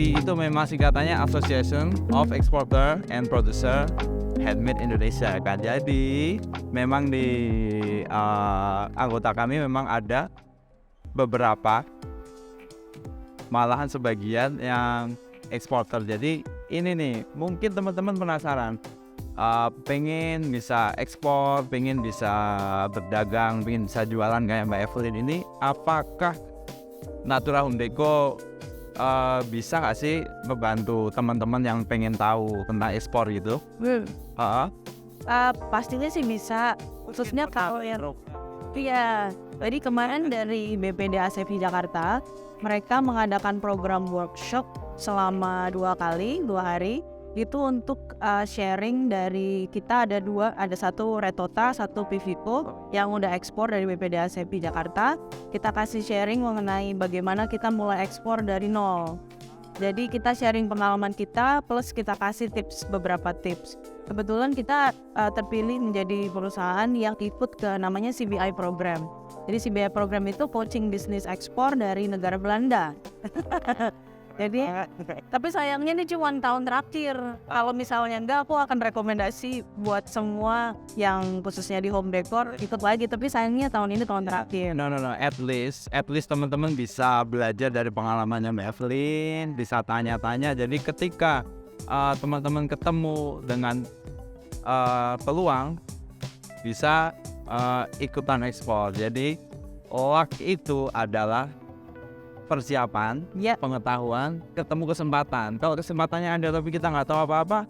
ASEPI itu memang singkatannya Association of Exporter and Producer Handmade Indonesia kan. Jadi memang di anggota kami memang ada beberapa, malahan sebagian yang eksporter. Jadi ini nih, mungkin teman-teman penasaran, pengen bisa ekspor, pengen bisa berdagang, pengen bisa jualan kayak Mbak Evelyn ini, apakah Natura Home Deco bisa nggak sih membantu teman-teman yang pengen tahu tentang ekspor gitu? Pastinya sih bisa, khususnya kalau yang jadi kemarin dari BPD ASEPI Jakarta, mereka mengadakan program workshop selama 2 hari itu untuk sharing. Dari kita ada satu Retota, satu Pivico yang udah ekspor dari BPD ASEPI Jakarta. Kita kasih sharing mengenai bagaimana kita mulai ekspor dari nol. Jadi kita sharing pengalaman kita plus kita kasih beberapa tips. Kebetulan kita terpilih menjadi perusahaan yang ikut ke namanya CBI program. Jadi CBI program itu coaching bisnis ekspor dari negara Belanda. Jadi, tapi sayangnya ini cuma tahun terakhir. Kalau misalnya enggak, aku akan rekomendasi buat semua yang khususnya di home decor ikut lagi. Tapi sayangnya tahun ini tahun terakhir. No. At least teman-teman bisa belajar dari pengalamannya Mbak Evelyn, bisa tanya-tanya. Jadi ketika teman-teman ketemu dengan peluang, bisa ikutan ekspor. Jadi luck itu adalah persiapan, pengetahuan, ketemu kesempatan. Kalau kesempatannya ada tapi kita nggak tahu apa-apa,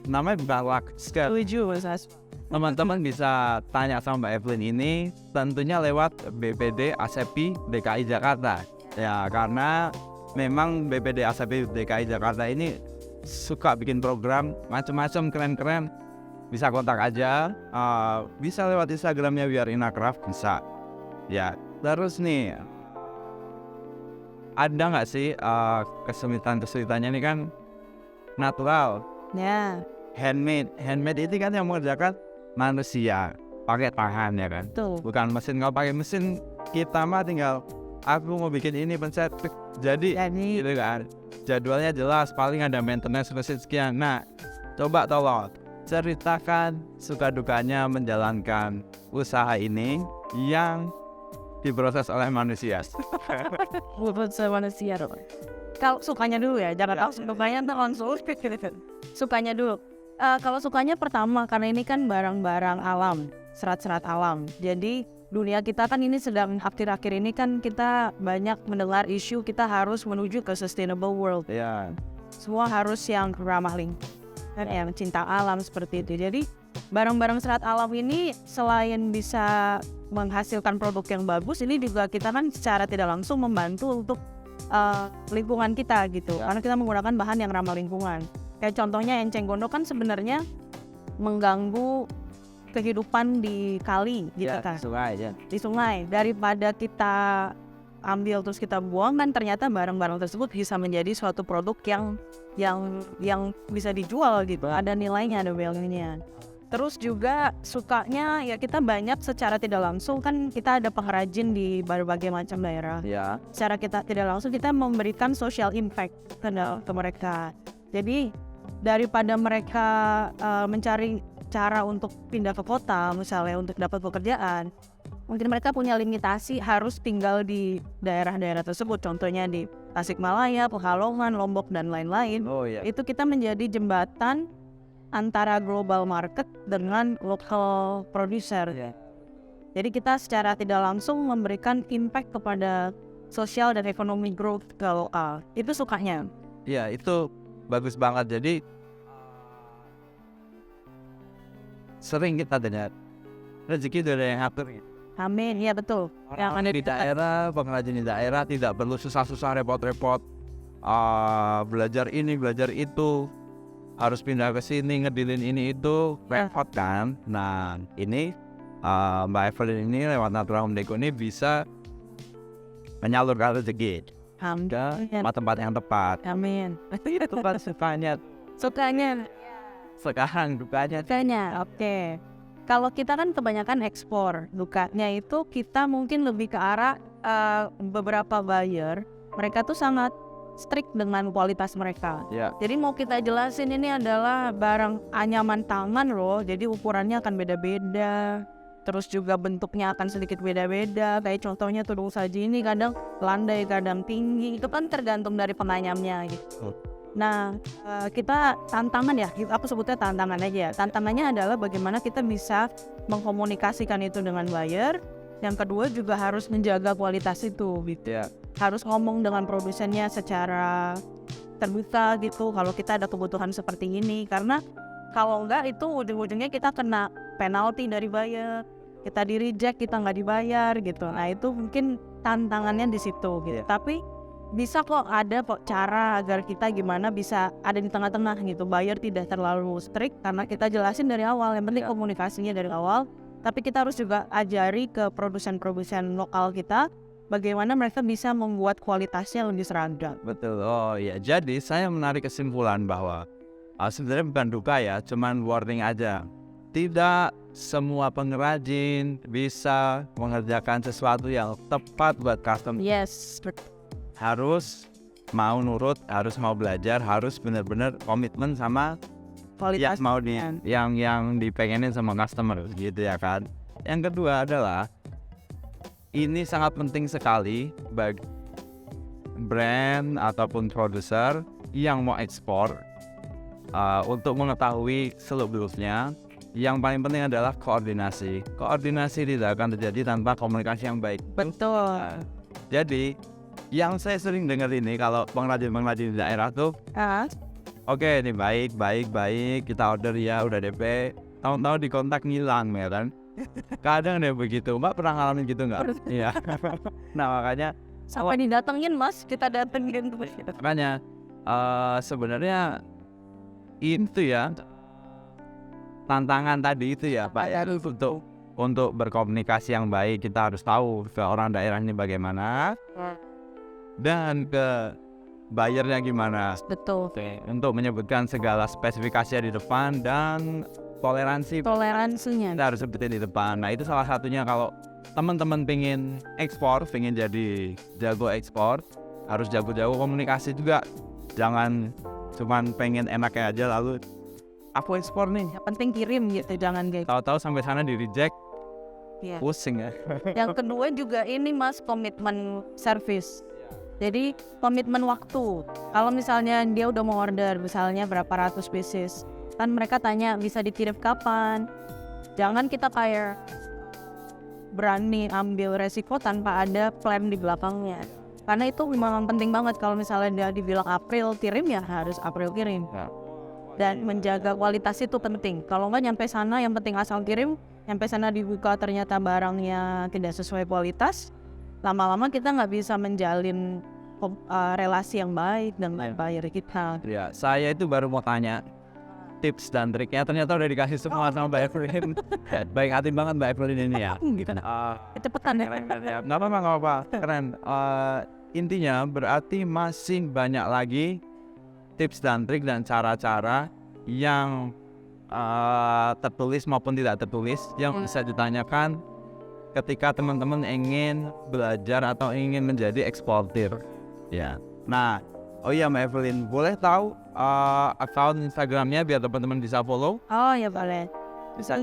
namanya bukan luck. Setuju, Mas As. Teman-teman bisa tanya sama Mbak Evelyn ini, tentunya lewat BPD ASEPI DKI Jakarta. Ya, karena memang BPD ASEPI DKI Jakarta ini suka bikin program macam-macam keren-keren. Bisa kontak aja, bisa lewat Instagramnya WeAreInaCraft, bisa. Ya, terus nih, ada nggak sih kesulitannya ini kan natural, handmade itu kan yang mengerjakan manusia pakai tangan ya kan. Tuh. Bukan mesin. Kalau pakai mesin kita mah tinggal aku mau bikin ini pencet jadi gitu kan. Jadwalnya jelas, paling ada maintenance mesin sekian. Nah, coba tolong ceritakan suka dukanya menjalankan usaha ini yang diproses oleh manusia. Kalau sukanya dulu ya, jangan sukanya ntar langsung. Sukanya dulu. Kalau sukanya pertama, karena ini kan barang-barang alam, serat-serat alam. Jadi dunia kita kan ini sedang akhir-akhir ini kan kita banyak mendengar isu kita harus menuju ke sustainable world. Semua harus yang ramah lingkungan, yang cinta alam seperti itu. Jadi barang-barang serat alam ini selain bisa menghasilkan produk yang bagus, ini juga kita kan secara tidak langsung membantu untuk lingkungan kita gitu. Karena kita menggunakan bahan yang ramah lingkungan. Kayak contohnya enceng gondok kan sebenarnya mengganggu kehidupan di kali gitu kan. Di sungai. Daripada kita ambil terus kita buang, kan ternyata barang-barang tersebut bisa menjadi suatu produk yang bisa dijual gitu. Ada nilainya, ada value-nya. Terus juga sukanya ya kita banyak secara tidak langsung kan kita ada pengrajin di berbagai macam daerah. Secara kita tidak langsung kita memberikan social impact ke mereka. Jadi daripada mereka mencari cara untuk pindah ke kota misalnya untuk dapat pekerjaan, mungkin mereka punya limitasi harus tinggal di daerah-daerah tersebut. Contohnya di Tasikmalaya, Pekalongan, Lombok dan lain-lain. Itu kita menjadi jembatan antara global market dengan local producer. Jadi kita secara tidak langsung memberikan impact kepada sosial dan ekonomi growth ke lokal. Itu sukanya. Ya, itu bagus banget. Jadi sering kita dengar rezeki dari yang atur. Amin, iya betul. Yang ada di daerah, pengrajin di daerah tidak perlu susah-susah repot-repot belajar ini, belajar itu. Harus pindah ke sini, ngedilin ini itu, repot kan. Nah, ini Mbak Evelyn ini lewat Natura Home Deco ini bisa menyalurkan rezeki ke tempat yang tepat. Amin. Itu kan sukanya. Sekarang dukanya. Oke. Kalau kita kan kebanyakan ekspor, dukanya itu kita mungkin lebih ke arah beberapa buyer. Mereka tuh sangat strict dengan kualitas mereka. Ya. Jadi mau kita jelasin ini adalah barang anyaman tangan loh, jadi ukurannya akan beda-beda. Terus juga bentuknya akan sedikit beda-beda. Kayak contohnya tudung saji ini kadang landai, kadang tinggi. Itu kan tergantung dari penganyamnya gitu. Nah, kita tantangan ya, aku sebutnya tantangan aja ya. Tantangannya adalah bagaimana kita bisa mengkomunikasikan itu dengan buyer. Yang kedua juga harus menjaga kualitas itu gitu. Ya. Harus ngomong dengan produsennya secara terbuka gitu kalau kita ada kebutuhan seperti ini. Karena kalau enggak itu ujung-ujungnya kita kena penalti dari buyer. Kita di reject, kita nggak dibayar gitu. Nah itu mungkin tantangannya di situ gitu. Yeah. Tapi bisa kok ada kok cara agar kita gimana bisa ada di tengah-tengah gitu. Buyer tidak terlalu strict karena kita jelasin dari awal. Yang penting komunikasinya dari awal. Tapi kita harus juga ajari ke produsen-produsen lokal kita bagaimana mereka bisa membuat kualitasnya lebih seragam. Betul. Oh ya, jadi saya menarik kesimpulan bahwa sebenarnya bukan duka ya, cuman warning aja. Tidak semua pengrajin bisa mengerjakan sesuatu yang tepat buat customer. Yes. Harus mau nurut, harus mau belajar, harus benar-benar komitmen sama Kualitas yang mau yang dipengenin sama customer gitu ya kan. Yang kedua adalah ini sangat penting sekali bagi brand ataupun produser yang mau ekspor untuk mengetahui seluk-beluknya. Yang paling penting adalah koordinasi. Koordinasi tidak akan terjadi tanpa komunikasi yang baik. Betul. Jadi yang saya sering dengar ini kalau pengrajin-pengrajin di daerah tuh, oke ini baik, kita order ya udah DP, tahu-tahu di kontak ngilang ya kan. Kadang deh begitu, Mbak pernah ngalamin gitu nggak? Iya. Nah makanya sampai didatengin mas, kita datengin. makanya sebenarnya itu ya tantangan tadi itu ya Pak ya, untuk berkomunikasi yang baik kita harus tahu ke orang daerah ini bagaimana dan ke buyernya gimana. Betul. Untuk menyebutkan segala spesifikasinya di depan dan toleransinya kita harus sebutin di depan. Nah itu salah satunya kalau teman-teman pengen ekspor, pengen jadi jago ekspor, harus jago-jago komunikasi juga. Jangan cuman pengen enaknya aja lalu aku ekspor nih. Yang penting kirim gitu, jangan kayak. Tahu-tahu sampai sana di reject, pusing ya. Yang kedua juga ini mas, komitmen service. Jadi komitmen waktu. Kalau misalnya dia udah mau order, misalnya berapa ratus pieces, kan mereka tanya bisa dikirim kapan. Jangan kita kayak berani ambil resiko tanpa ada plan di belakangnya. Karena itu memang penting banget. Kalau misalnya dia dibilang April kirim ya harus April kirim. Dan menjaga kualitas itu penting. Kalau nggak nyampe sana yang penting asal kirim, nyampe sana dibuka ternyata barangnya tidak sesuai kualitas, lama-lama kita nggak bisa menjalin relasi yang baik dengan buyer kita. Ya, saya itu baru mau tanya tips dan triknya, ternyata udah dikasih semua sama Mbak Evelyn. Baik hati banget Mbak Evelyn ini ya. Cepetan ya. Nggak apa-apa, keren. Intinya berarti masih banyak lagi tips dan trik dan cara-cara yang tertulis maupun tidak tertulis yang bisa ditanyakan ketika teman-teman ingin belajar atau ingin menjadi eksportir. Ya. Nah, oh iya Mbak Evelyn, boleh tahu akun Instagramnya biar teman-teman bisa follow? Oh ya boleh. Bisa.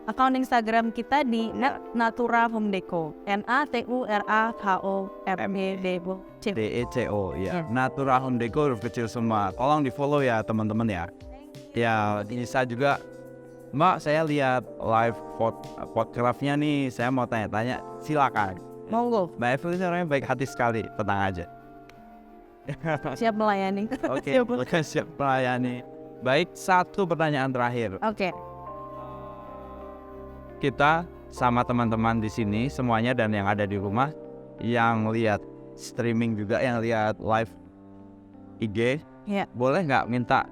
Akun Instagram kita di Natura Home Deco. NATURAHOMEDECO ya. Natura Home Deco huruf kecil semua. Tolong di follow ya teman-teman ya. Ya bisa juga. Mbak saya lihat live photograph-nya nih. Saya mau tanya-tanya. Silakan. Monggo. Mbak Evelyn orangnya baik hati sekali. Tenang aja. Siap melayani. Oke. Siap melayani. Baik, satu pertanyaan terakhir. Oke. Kita sama teman-teman di sini semuanya dan yang ada di rumah yang lihat streaming juga, yang lihat live IG, boleh nggak minta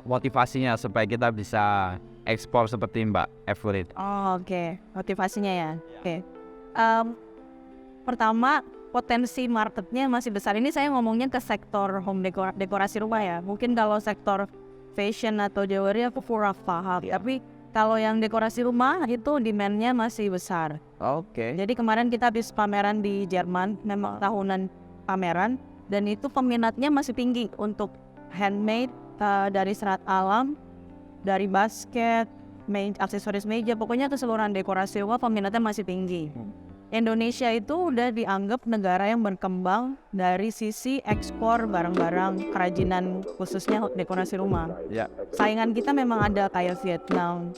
motivasinya supaya kita bisa ekspor seperti Mbak Evelyn? Oh, oke. Motivasinya ya. Oke. Pertama, potensi marketnya masih besar. Ini saya ngomongnya ke sektor home dekorasi rumah ya. Mungkin kalau sektor fashion atau jewelry aku kurang paham. Tapi kalau yang dekorasi rumah itu demand-nya masih besar. Oke. Jadi kemarin kita habis pameran di Jerman, memang tahunan pameran. dan itu peminatnya masih tinggi untuk handmade, dari serat alam, dari basket, aksesoris meja, pokoknya keseluruhan dekorasi rumah peminatnya masih tinggi. Indonesia itu udah dianggap negara yang berkembang dari sisi ekspor barang-barang kerajinan khususnya dekorasi rumah. Ya. Saingan kita memang ada kayak Vietnam,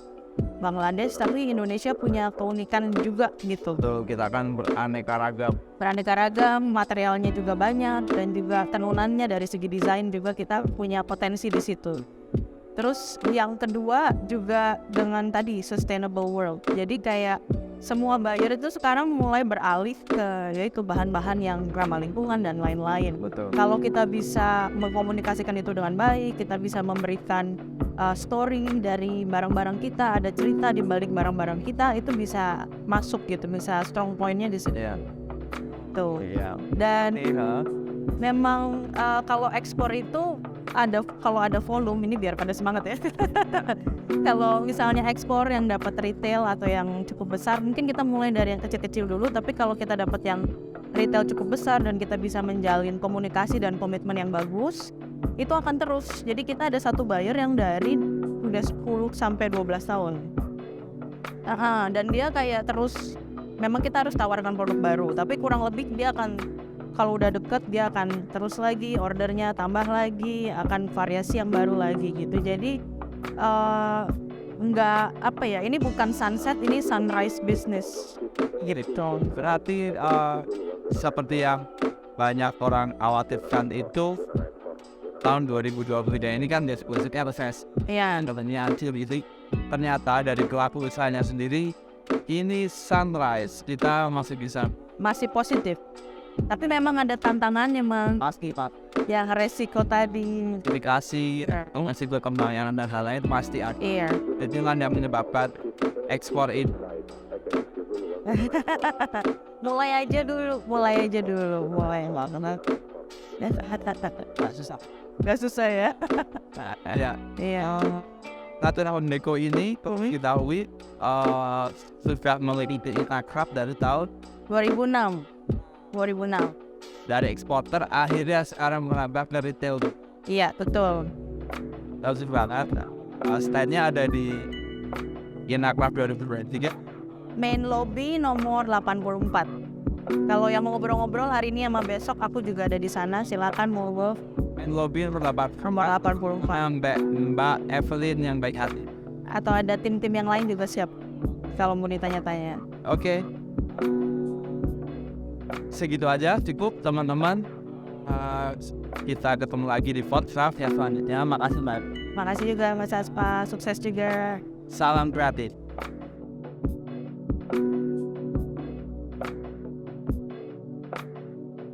Bangladesh, tapi Indonesia punya keunikan juga gitu. Betul, kita kan beraneka ragam. Beraneka ragam, materialnya juga banyak, dan juga tenunannya dari segi desain juga kita punya potensi di situ. Terus yang kedua juga dengan tadi sustainable world. Jadi kayak semua buyer itu sekarang mulai beralih ke yaitu bahan-bahan yang ramah lingkungan dan lain-lain. Betul. Kalau kita bisa mengkomunikasikan itu dengan baik, kita bisa memberikan story dari barang-barang kita, ada cerita di balik barang-barang kita, itu bisa masuk gitu, bisa strong point-nya di situ. Iya. Tuh. Iya. Dan Iya. memang kalau ekspor itu kalau ada volume, ini biar pada semangat ya. Kalau misalnya ekspor yang dapat retail atau yang cukup besar, mungkin kita mulai dari yang kecil-kecil dulu, tapi kalau kita dapat yang retail cukup besar dan kita bisa menjalin komunikasi dan komitmen yang bagus, itu akan terus. Jadi kita ada satu buyer yang dari udah 10 sampai 12 tahun. Dan dia kayak terus, memang kita harus tawarkan produk baru, tapi kurang lebih dia akan, kalau udah deket dia akan terus lagi ordernya, tambah lagi, akan variasi yang baru lagi gitu. Jadi nggak apa ya, ini bukan sunset, ini sunrise business gitu. Berarti seperti yang banyak orang khawatirkan itu, tahun 2023 ini kan disebutnya reses. Iya. Katanya anti-rizik. Ternyata dari pelaku usahanya sendiri, ini sunrise, kita masih bisa. Masih positif. Tapi memang ada tantangannya, Mang. Pasti Pak. Yang resiko tadi. Aplikasi, masih berkembangan dan hal lain pasti ada. Iya. Itu kan yang menyebabkan ekspor itu. Mulai aja dulu. Mulai banget. Gak susah ya. Ya. Iya. Natuna Honeko ini diketahui sudah memiliki akrab dari tahun 2006. dari eksporter, akhirnya sekarang merambah ke retail. Iya, betul. Bagus banget. Stand-nya ada di Inakrab 2023. Main lobby nomor 84. Kalau yang mau ngobrol-ngobrol hari ini sama besok, aku juga ada di sana. Silakan mau Main lobby nomor 84. Mbak Evelyn yang baik hati. Atau ada tim-tim yang lain juga siap kalau mau ditanya-tanya. Oke. Segitu aja cukup teman-teman. Kita ketemu lagi di podcast ya selanjutnya. Makasih Mbak. Makasih juga Mas Aspa, sukses juga. Salam kreatif.